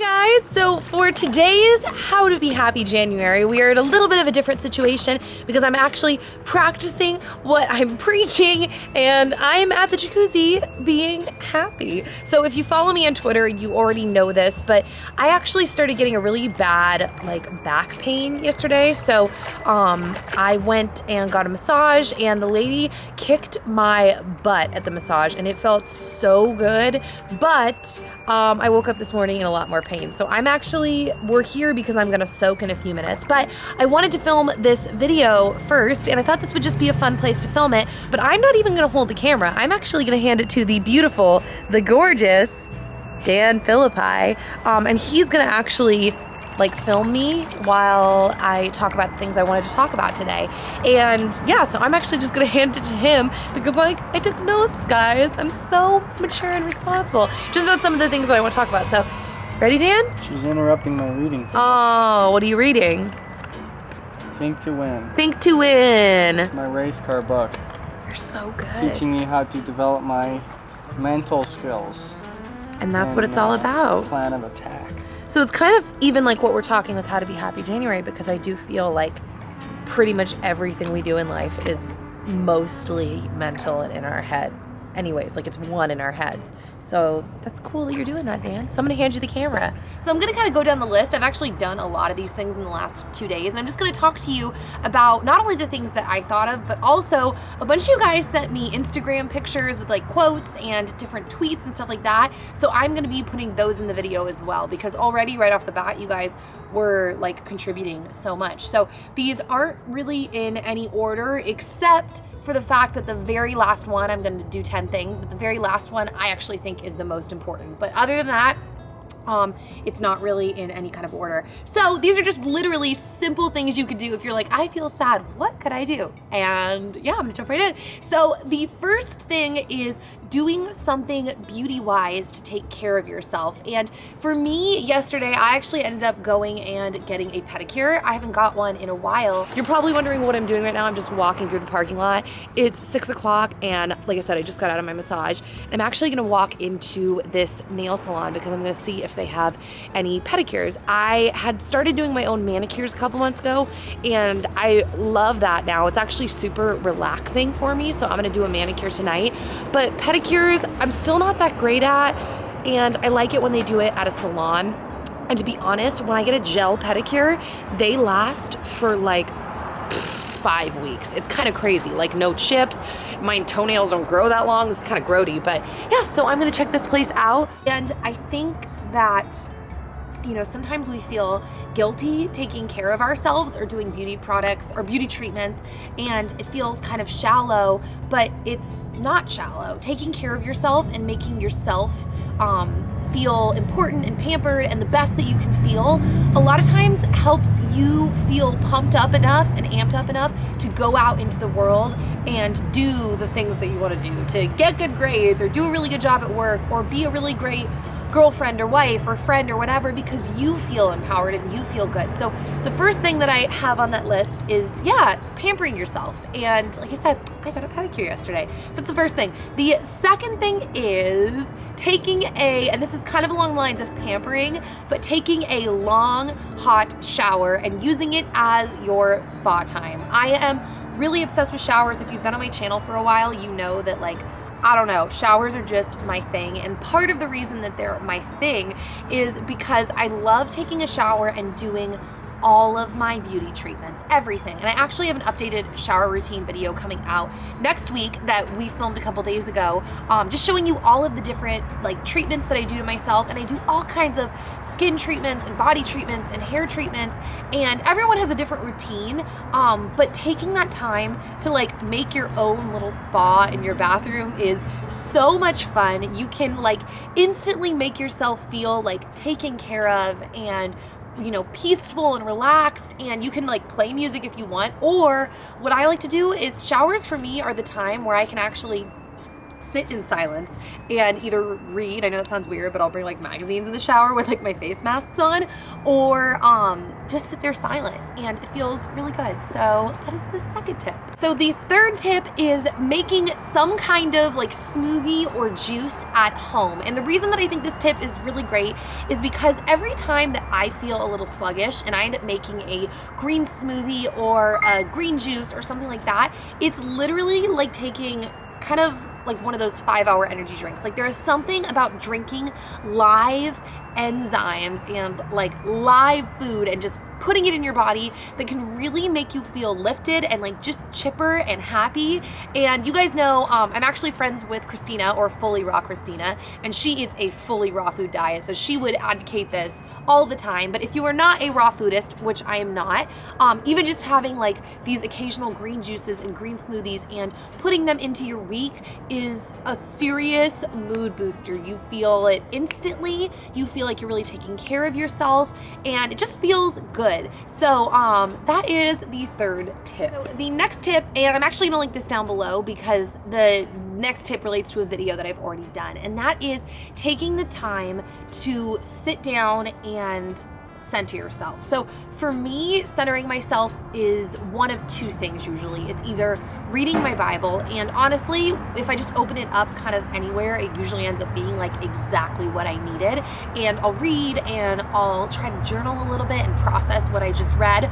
Guys, so for today's How to Be Happy January, we are in a little bit of a different situation because I'm actually practicing what I'm preaching and I'm at the jacuzzi being happy. So if you follow me on Twitter, you already know this, but I actually started getting a really bad back pain yesterday. So I went and got a massage and the lady kicked my butt at the massage and it felt so good, but I woke up this morning in a lot more pain. So we're here because I'm gonna soak in a few minutes, but I wanted to film this video first and I thought this would just be a fun place to film it, but I'm not even gonna hold the camera. I'm actually gonna hand it to the beautiful, the gorgeous Dan Philippi, and he's gonna actually film me while I talk about the things I wanted to talk about today. And yeah, so I'm actually just gonna hand it to him because I took notes, guys. I'm so mature and responsible. Just on some of the things that I want to talk about. So, ready, Dan? She's interrupting my reading. Oh, what are you reading? Think to Win. Think to Win. It's my race car book. You're so good. Teaching me how to develop my mental skills. And that's what it's all about. Plan of attack. So it's kind of even like what we're talking with How to Be Happy January, because I do feel like pretty much everything we do in life is mostly mental and in our head. Anyways, it's one in our heads. So that's cool that you're doing that, Dan. So I'm gonna hand you the camera. So I'm gonna kind of go down the list. I've actually done a lot of these things in the last 2 days, and I'm just gonna talk to you about not only the things that I thought of, but also a bunch of you guys sent me Instagram pictures with quotes and different tweets and stuff like that. So I'm gonna be putting those in the video as well, because already right off the bat, you guys were contributing so much. So these aren't really in any order, except for the fact that the very last one, I'm gonna do 10 things, but the very last one I actually think is the most important. But other than that, it's not really in any kind of order. So these are just literally simple things you could do if you're I feel sad, what could I do? And yeah, I'm gonna jump right in. So the first thing is doing something beauty-wise to take care of yourself. And for me, yesterday, I actually ended up going and getting a pedicure. I haven't got one in a while. You're probably wondering what I'm doing right now. I'm just walking through the parking lot. It's 6 o'clock, and like I said, I just got out of my massage. I'm actually gonna walk into this nail salon because I'm gonna see if they have any pedicures. I had started doing my own manicures a couple months ago, and I love that now. It's actually super relaxing for me, so I'm gonna do a manicure tonight. But pedicures, I'm still not that great at, and I like it when they do it at a salon. And to be honest, when I get a gel pedicure, they last for 5 weeks. It's kind of crazy, no chips. My toenails don't grow that long. This is kind of grody, but yeah, so I'm gonna check this place out. And I think that sometimes we feel guilty taking care of ourselves or doing beauty products or beauty treatments, and it feels kind of shallow, but it's not shallow. Taking care of yourself and making yourself feel important and pampered and the best that you can feel, a lot of times helps you feel pumped up enough and amped up enough to go out into the world and do the things that you want to do, to get good grades or do a really good job at work or be a really great girlfriend or wife or friend or whatever, because you feel empowered and you feel good. So the first thing that I have on that list is, pampering yourself. And like I said, I got a pedicure yesterday. So that's the first thing. The second thing is taking and this is kind of along the lines of pampering, but taking a long, hot shower and using it as your spa time. I am really obsessed with showers. If you've been on my channel for a while, you know that I don't know, showers are just my thing. And part of the reason that they're my thing is because I love taking a shower and doing all of my beauty treatments, everything. And I actually have an updated shower routine video coming out next week that we filmed a couple days ago, just showing you all of the different treatments that I do to myself. And I do all kinds of skin treatments and body treatments and hair treatments, and everyone has a different routine, but taking that time to make your own little spa in your bathroom is so much fun. You can instantly make yourself feel taken care of and peaceful and relaxed, and you can play music if you want. Or what I like to do is showers for me are the time where I can actually sit in silence and either read, I know that sounds weird, but I'll bring like magazines in the shower with like my face masks on, or just sit there silent, and it feels really good. So that is the second tip. So the third tip is making some kind of like smoothie or juice at home. And the reason that I think this tip is really great is because every time that I feel a little sluggish and I end up making a green smoothie or a green juice or something like that, it's literally like taking kind of like one of those 5-hour energy drinks. Like there is something about drinking live enzymes and like live food and just putting it in your body that can really make you feel lifted and like just chipper and happy. And you guys know I'm actually friends with Christina, or Fully Raw Christina, and she eats a fully raw food diet, so she would advocate this all the time. But if you are not a raw foodist, which I am not, even just having like these occasional green juices and green smoothies and putting them into your week is a serious mood booster. You feel it instantly, you feel like you're really taking care of yourself, and it just feels good. So that is the third tip. So the next tip, and I'm actually gonna link this down below because the next tip relates to a video that I've already done, and that is taking the time to sit down and center yourself. So for me, centering myself is one of two things usually. It's either reading my Bible, and honestly, if I just open it up kind of anywhere, it usually ends up being like exactly what I needed. And I'll read and I'll try to journal a little bit and process what I just read.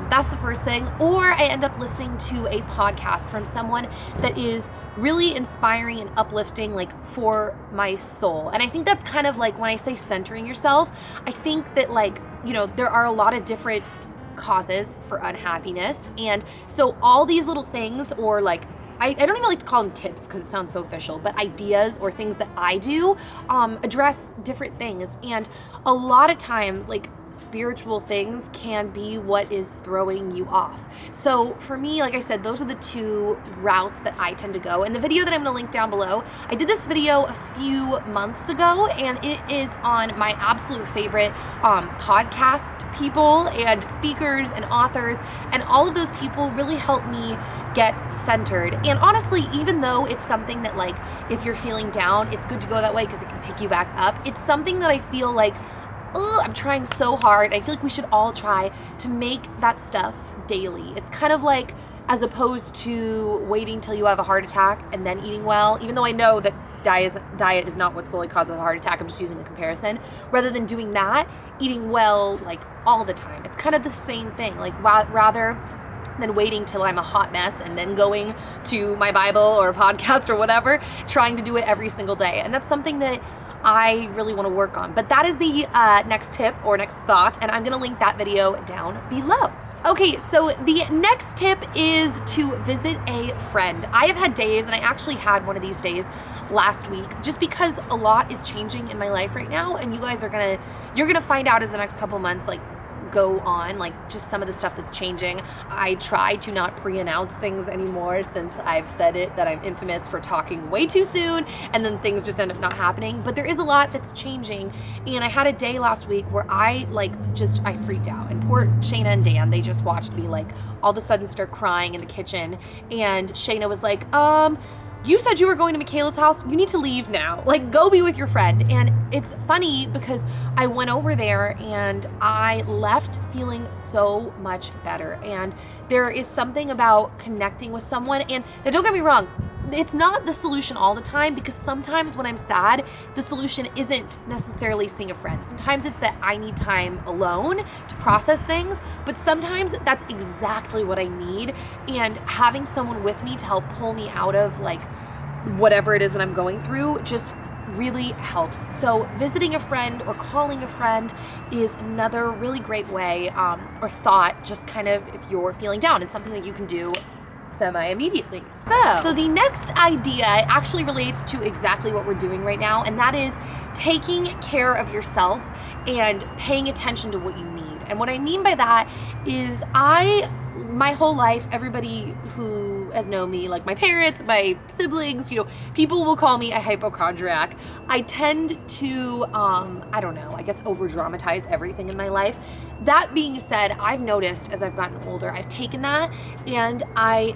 That's the first thing. Or I end up listening to a podcast from someone that is really inspiring and uplifting, like for my soul. And I think that's kind of like when I say centering yourself, I think that like, you know, there are a lot of different causes for unhappiness. And so all these little things, or like, I don't even like to call them tips because it sounds so official, but ideas or things that I do address different things. And a lot of times, like, spiritual things can be what is throwing you off. So for me, like I said, those are the two routes that I tend to go. And the video that I'm gonna link down below, I did this video a few months ago, and it is on my absolute favorite podcast people and speakers and authors, and all of those people really help me get centered. And honestly, even though it's something that, like, if you're feeling down, it's good to go that way because it can pick you back up, it's something that I feel like, I'm trying so hard. I feel like we should all try to make that stuff daily. It's kind of like, as opposed to waiting till you have a heart attack and then eating well, even though I know that diet is not what solely causes a heart attack, I'm just using the comparison. Rather than doing that, eating well like all the time. It's kind of the same thing. Like rather than waiting till I'm a hot mess and then going to my Bible or a podcast or whatever, trying to do it every single day. And that's something that I really want to work on. But that is the next tip or next thought, and I'm going to link that video down below. Okay, so the next tip is to visit a friend. I have had days, and I actually had one of these days last week, just because a lot is changing in my life right now, and you guys are you're gonna find out as the next couple months like go on, like just some of the stuff that's changing. I try to not pre-announce things anymore since I've said it that I'm infamous for talking way too soon and then things just end up not happening. But there is a lot that's changing, and I had a day last week where I freaked out, and poor Shayna and Dan, they just watched me like all of a sudden start crying in the kitchen, and Shayna was like, you said you were going to Michaela's house. You need to leave now. Like, go be with your friend. And it's funny because I went over there and I left feeling so much better. And there is something about connecting with someone. And now, don't get me wrong, it's not the solution all the time, because sometimes when I'm sad, the solution isn't necessarily seeing a friend. Sometimes it's that I need time alone to process things, but sometimes that's exactly what I need. And having someone with me to help pull me out of like whatever it is that I'm going through just really helps. So visiting a friend or calling a friend is another really great way or thought, just kind of if you're feeling down. It's something that you can do semi-immediately. So the next idea actually relates to exactly what we're doing right now, and that is taking care of yourself and paying attention to what you need. And what I mean by that is my whole life, everybody who has known me, like my parents, my siblings, you know, people will call me a hypochondriac. I tend to, I don't know, I guess over dramatize everything in my life. That being said, I've noticed as I've gotten older, I've taken that and I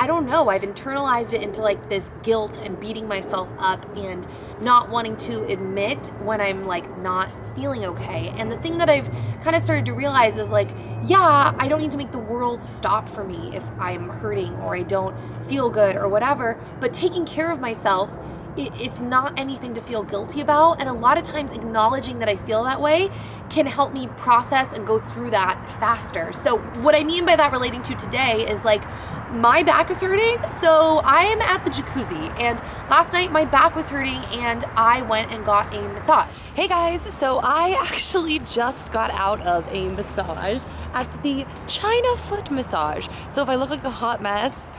don't know, I've internalized it into like this guilt and beating myself up and not wanting to admit when I'm like not feeling okay. And the thing that I've kind of started to realize is like, yeah, I don't need to make the world stop for me if I'm hurting or I don't feel good or whatever, but taking care of myself, it's not anything to feel guilty about. And a lot of times acknowledging that I feel that way can help me process and go through that faster. So what I mean by that relating to today is like, my back is hurting, so I'm at the jacuzzi, and last night my back was hurting and I went and got a massage. Hey guys, so I actually just got out of a massage at the China foot massage. So if I look like a hot mess,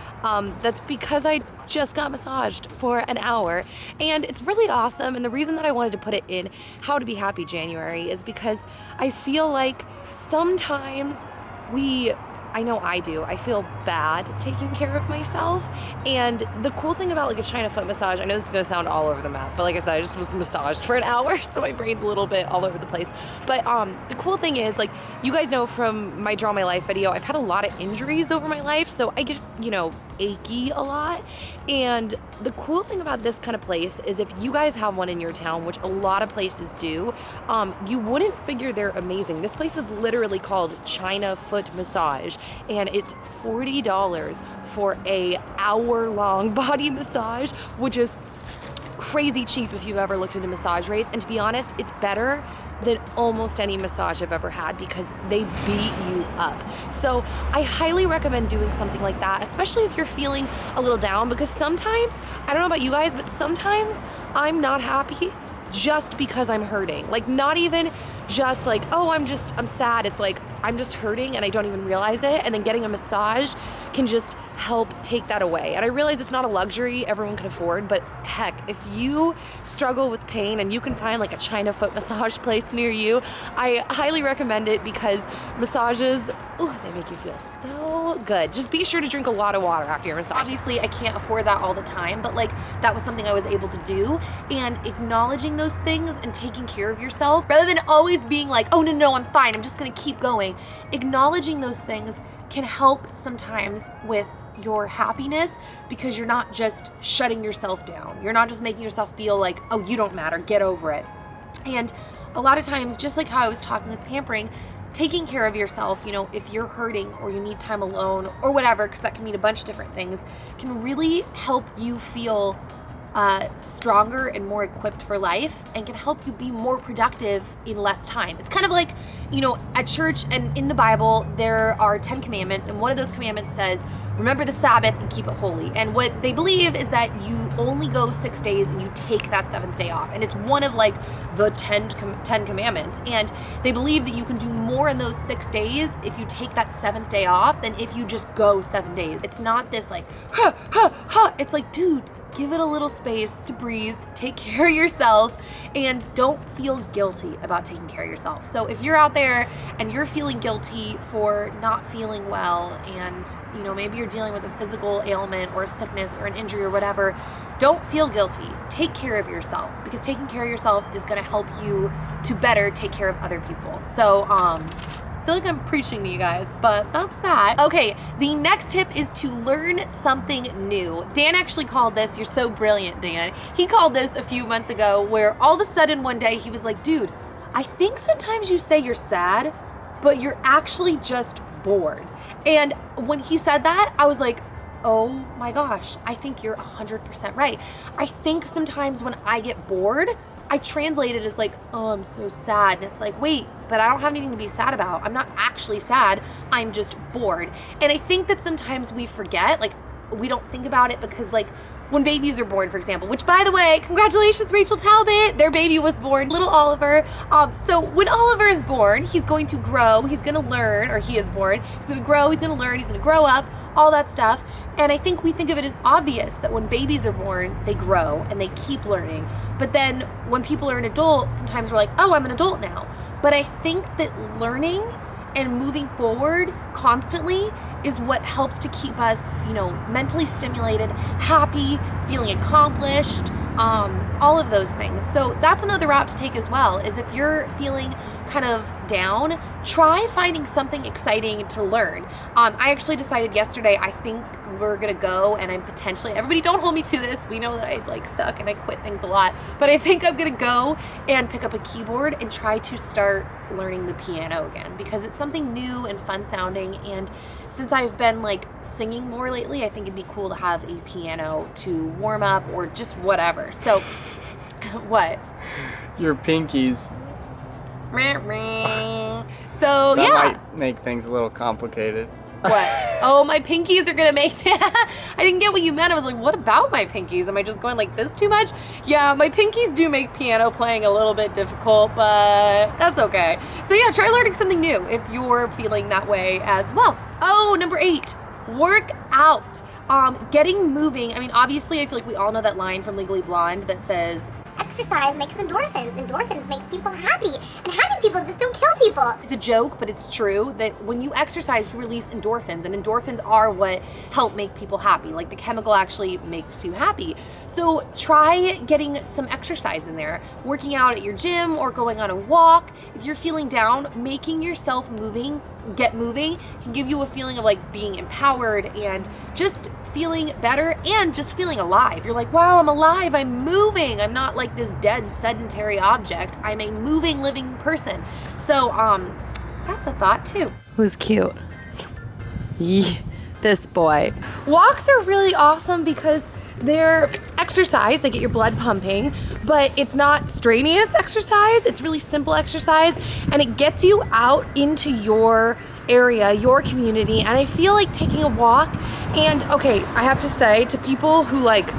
that's because I just got massaged for an hour, and it's really awesome. And the reason that I wanted to put it in How to Be Happy January is because I feel like sometimes I know I do. I feel bad taking care of myself. And the cool thing about like a China foot massage, I know this is gonna sound all over the map, but like I said, I just was massaged for an hour, so my brain's a little bit all over the place. But the cool thing is, like, you guys know from my Draw My Life video, I've had a lot of injuries over my life, so I get, achy a lot. And the cool thing about this kind of place is if you guys have one in your town, which a lot of places do, you wouldn't figure they're amazing. This place is literally called China Foot Massage, and it's $40 for a hour-long body massage, which is crazy cheap if you've ever looked into massage rates. And to be honest, it's better than almost any massage I've ever had because they beat you up. So I highly recommend doing something like that, especially if you're feeling a little down, because sometimes, I don't know about you guys, but sometimes I'm not happy just because I'm hurting. Like, not even just like, oh, I'm sad. It's like, I'm just hurting and I don't even realize it. And then getting a massage can just help take that away. And I realize it's not a luxury everyone can afford, but heck, if you struggle with pain and you can find like a China foot massage place near you, I highly recommend it because massages, they make you feel so good. Just be sure to drink a lot of water after your massage. Obviously, I can't afford that all the time, but like that was something I was able to do. And acknowledging those things and taking care of yourself, rather than always being like, oh no, I'm fine, I'm just gonna keep going. Acknowledging those things can help sometimes with your happiness because you're not just shutting yourself down. You're not just making yourself feel like, oh, you don't matter, get over it. And a lot of times, just like how I was talking with Pampering, taking care of yourself, if you're hurting or you need time alone or whatever, because that can mean a bunch of different things, can really help you feel stronger and more equipped for life, and can help you be more productive in less time. It's kind of like, at church and in the Bible, there are 10 commandments, and one of those commandments says, remember the Sabbath and keep it holy. And what they believe is that you only go 6 days and you take that 7th day off. And it's one of like the 10 commandments. And they believe that you can do more in those 6 days if you take that 7th day off than if you just go 7 days. It's not this like, It's like, dude, give it a little space to breathe, take care of yourself, and don't feel guilty about taking care of yourself. So if you're out there and you're feeling guilty for not feeling well, and maybe you're dealing with a physical ailment or a sickness or an injury or whatever, don't feel guilty. Take care of yourself, because taking care of yourself is going to help you to better take care of other people. So I feel like I'm preaching to you guys, but that's that. Okay, the next tip is to learn something new. Dan actually called this, you're so brilliant, Dan. He called this a few months ago where all of a sudden one day he was like, dude, I think sometimes you say you're sad, but you're actually just bored. And when he said that, I was like, oh my gosh, I think you're 100% right. I think sometimes when I get bored, I translate it as like, oh, I'm so sad. And it's like, wait, but I don't have anything to be sad about. I'm not actually sad. I'm just bored. And I think that sometimes we forget, like, we don't think about it because, like, when babies are born, for example, which, by the way, congratulations, Rachel Talbot, their baby was born, little Oliver. So when Oliver is born, he's going to grow, he's going to learn, or he is born, he's going to grow, he's going to learn, he's going to grow up, all that stuff. And I think we think of it as obvious that when babies are born, they grow and they keep learning. But then when people are an adult, sometimes we're like, oh, I'm an adult now. But I think that learning and moving forward constantly is what helps to keep us, mentally stimulated, happy, feeling accomplished, all of those things. So that's another route to take as well, is if you're feeling kind of down, try finding something exciting to learn. I actually decided yesterday, I think we're gonna go, and I'm potentially, everybody don't hold me to this, we know that I like suck and I quit things a lot, but I think I'm gonna go and pick up a keyboard and try to start learning the piano again, because it's something new and fun sounding, and since I've been like singing more lately, I think it'd be cool to have a piano to warm up or just whatever. So, what? Your pinkies. So, That might make things a little complicated. What? Oh, my pinkies are gonna make that. I didn't get what you meant. I was like, what about my pinkies? Am I just going like this too much? Yeah, my pinkies do make piano playing a little bit difficult, but that's okay. So yeah, try learning something new if you're feeling that way as well. Oh, number 8, work out. Getting moving. I mean, obviously, I feel like we all know that line from Legally Blonde that says, exercise makes endorphins. Endorphins makes people happy. And happy people just don't kill people. it's a joke, but it's true that when you exercise, you release endorphins, and endorphins are what help make people happy. Like the chemical actually makes you happy. So try getting some exercise in there, working out at your gym or going on a walk. If you're feeling down, making yourself get moving can give you a feeling of like being empowered and just feeling better and just feeling alive. You're like, wow, I'm alive, I'm moving. I'm not like this dead sedentary object. I'm a moving, living person. So, that's a thought too. Who's cute? Yeah, this boy. Walks are really awesome because they're exercise, they get your blood pumping, but it's not strenuous exercise. It's really simple exercise, and it gets you out into your area, your community. And I feel like taking a walk, and okay, I have to say to people who like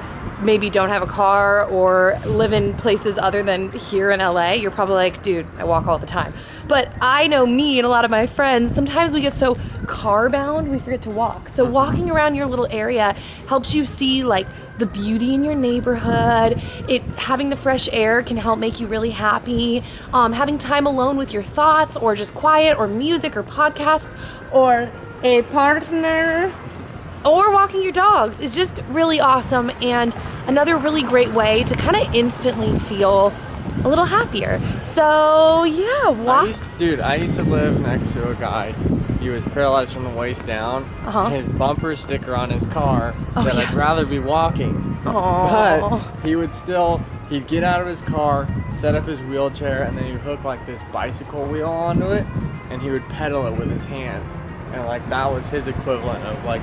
maybe don't have a car or live in places other than here in LA, you're probably like, dude, I walk all the time. But I know me and a lot of my friends, sometimes we get so car bound, we forget to walk. So walking around your little area helps you see like the beauty in your neighborhood. Having the fresh air can help make you really happy. Having time alone with your thoughts, or just quiet, or music, or podcast, or a partner, or walking your dogs is just really awesome, and another really great way to kind of instantly feel a little happier. So yeah, walk. I used to live next to a guy. He was paralyzed from the waist down. His bumper sticker on his car said, I'd rather be walking. But he'd get out of his car, set up his wheelchair, and then he'd hook like this bicycle wheel onto it, and he would pedal it with his hands. And like that was his equivalent of like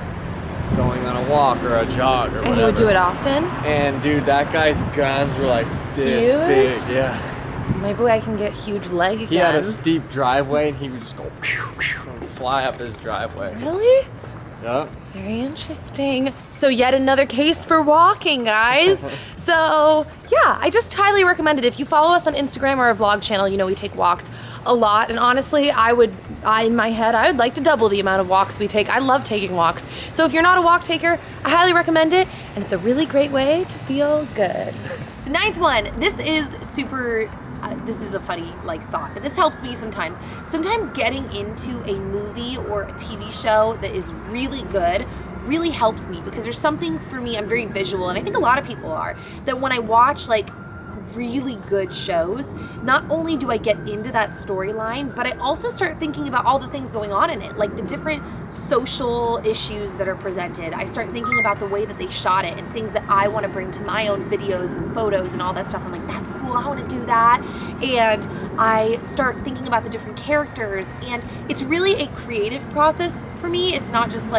going on a walk or a jog or whatever. And he would do it often? And dude, that guy's guns were like this big. Yeah. Maybe I can get huge leg guns. He had a steep driveway, and he would just go pew, pew, and fly up his driveway. Really? Yep. Very interesting. So yet another case for walking, guys. So yeah, I just highly recommend it. If you follow us on Instagram or our vlog channel, you know we take walks a lot. And honestly, in my head, I would like to double the amount of walks we take. I love taking walks. So if you're not a walk taker, I highly recommend it. And it's a really great way to feel good. The 9th one, this is super, this is a funny thought, but this helps me sometimes. Sometimes getting into a movie or a TV show that is really good really helps me, because there's something for me, I'm very visual, and I think a lot of people are, that when I watch really good shows, not only do I get into that storyline, but I also start thinking about all the things going on in it, like the different social issues that are presented. I start thinking about the way that they shot it and things that I want to bring to my own videos and photos and all that stuff. I'm like, that's cool, I want to do that. And I start thinking about the different characters, and it's really a creative process for me. It's not just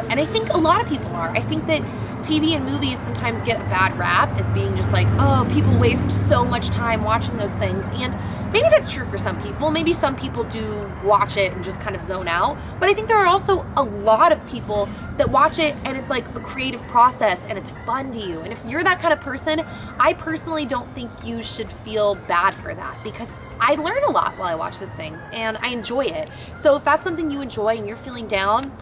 and I think a lot of people are. I think that TV and movies sometimes get a bad rap as being just like, oh, people waste so much time watching those things. And maybe that's true for some people. Maybe some people do watch it and just kind of zone out. But I think there are also a lot of people that watch it and it's like a creative process and it's fun to you. And if you're that kind of person, I personally don't think you should feel bad for that, because I learn a lot while I watch those things and I enjoy it. So if that's something you enjoy and you're feeling down,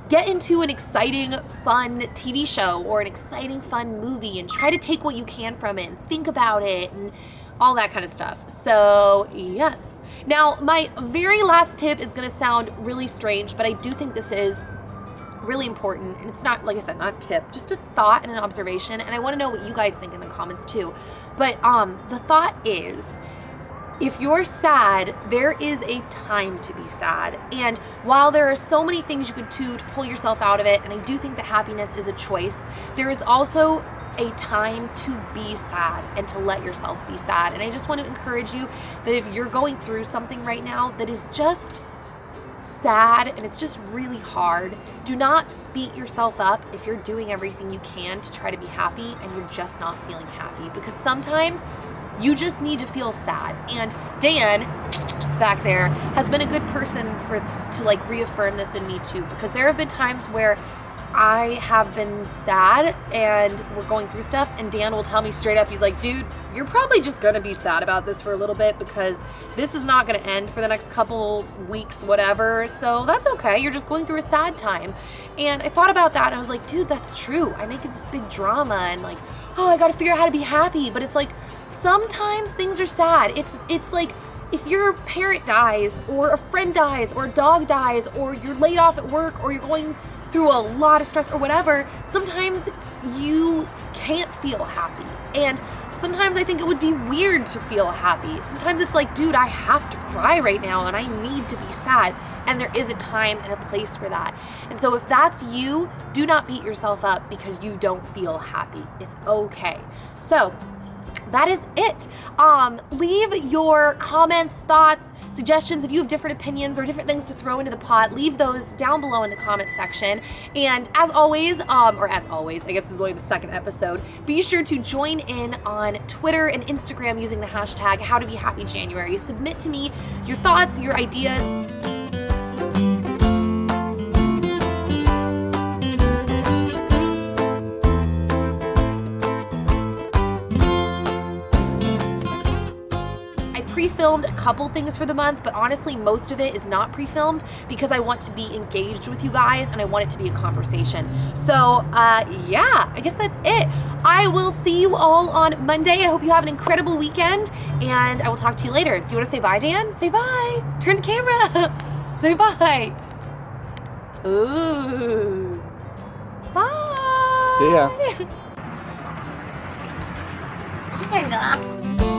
get into an exciting, fun TV show or an exciting, fun movie and try to take what you can from it and think about it and all that kind of stuff. So, yes. Now, my very last tip is going to sound really strange, but I do think this is really important. And it's not, like I said, not a tip, just a thought and an observation. And I want to know what you guys think in the comments too. But the thought is, if you're sad, there is a time to be sad. And while there are so many things you could do to pull yourself out of it, and I do think that happiness is a choice, there is also a time to be sad and to let yourself be sad. And I just want to encourage you that if you're going through something right now that is just sad and it's just really hard, do not beat yourself up if you're doing everything you can to try to be happy and you're just not feeling happy, because sometimes you just need to feel sad. And Dan back there has been a good person to like reaffirm this in me too, because there have been times where I have been sad and we're going through stuff, and Dan will tell me straight up, he's like, dude, you're probably just gonna be sad about this for a little bit because this is not gonna end for the next couple weeks, whatever, so that's okay, you're just going through a sad time. And I thought about that and I was like, dude, that's true. I make it this big drama and like, oh, I gotta figure out how to be happy, but it's like, sometimes things are sad. It's like, if your parent dies, or a friend dies, or a dog dies, or you're laid off at work, or you're going through a lot of stress or whatever, sometimes you can't feel happy. And sometimes I think it would be weird to feel happy. Sometimes it's like, dude, I have to cry right now and I need to be sad. And there is a time and a place for that. And so if that's you, do not beat yourself up because you don't feel happy. It's okay. So that is it. Leave your comments, thoughts, suggestions. If you have different opinions or different things to throw into the pot, leave those down below in the comment section. And as always, I guess this is only the second episode, be sure to join in on Twitter and Instagram using the hashtag HowToBeHappyJanuary. Submit to me your thoughts, your ideas. Pre-filmed a couple things for the month, but honestly most of it is not pre-filmed because I want to be engaged with you guys and I want it to be a conversation. So yeah, I guess that's it. I will see you all on Monday. I hope you have an incredible weekend and I will talk to you later. Do you want to say bye, Dan? Say bye. Turn the camera. Say bye. Ooh. Bye. See ya. Turn it off.